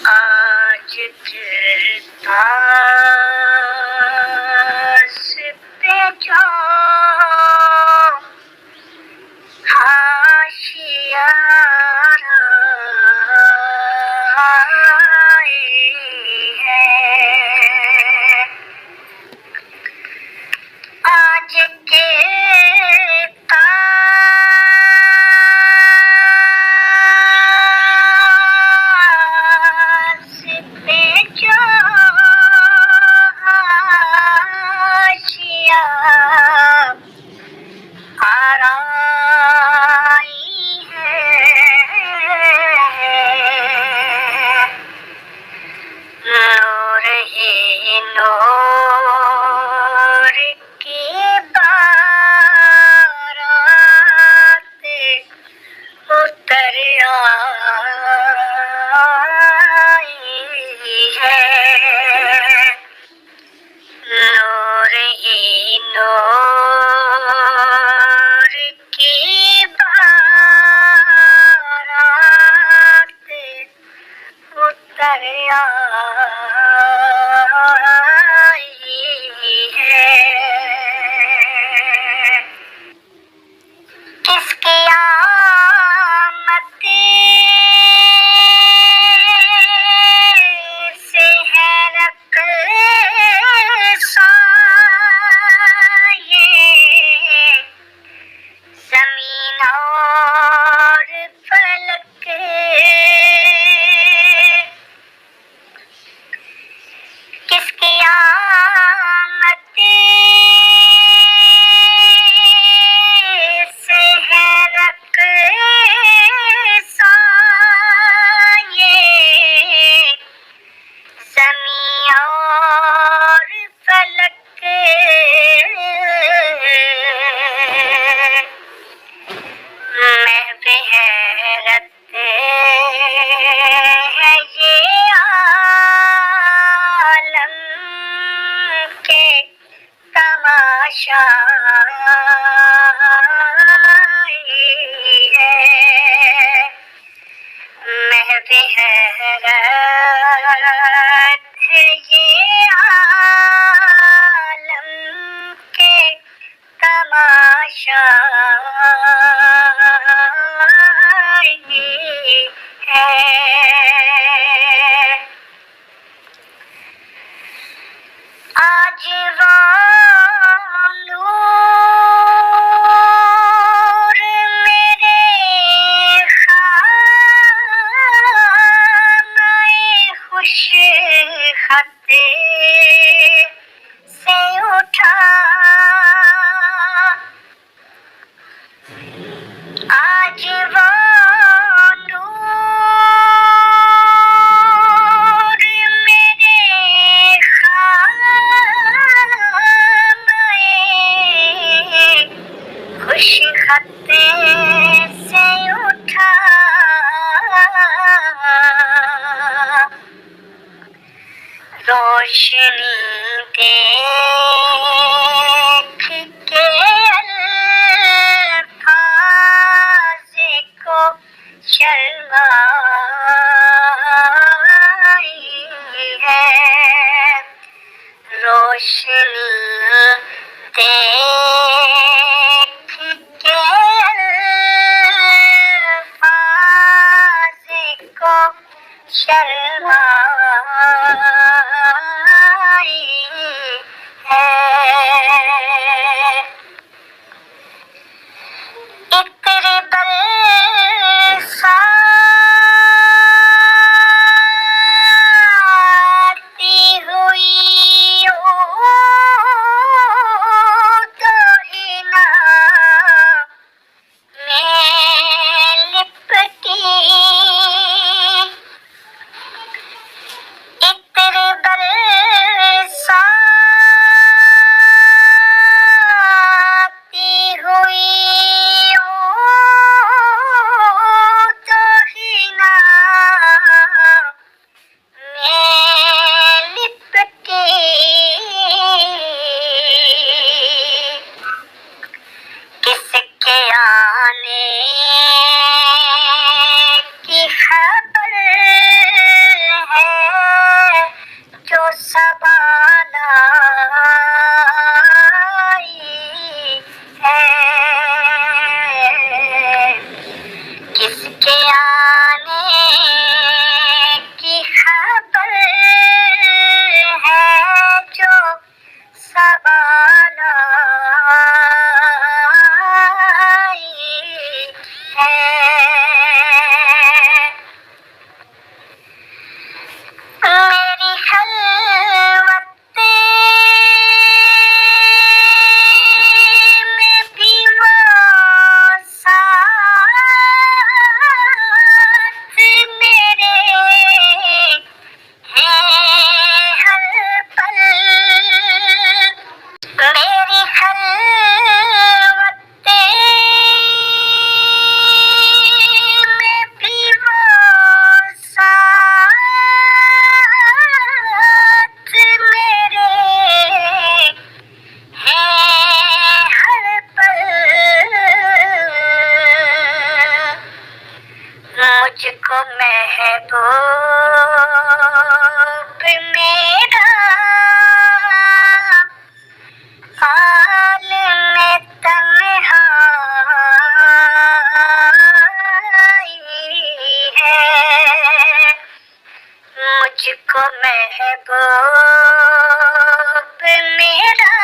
आज गिरदास पे जो हाशिया आई है, आज के नूर की बारात उतर आई है, नूर ही नूर की बारात उतर आई है। किसकी आमद से है रक़्सा ये ज़मीन और फलक, किसकी आमद से है रक़्सा ये ज़मीं और फलक, महव हैरत है ये आलम के तमाशा है, महव हैरत है ये आलम के तमाशा है। आज वो नूर मेरे खाने खुशखत से उठा, आज वो नूर मेरे खाने खुशखत से उठा, रोशनी देख के अल्फाज़ को शर्माई है, रोशनी देख के अल्फाज़ को शर्माई है। इत्र बरसाती हुई हो तो हिना में लिपटी, इत्र मेरा हाल में तन्हाई है, मुझको महबूब मेरा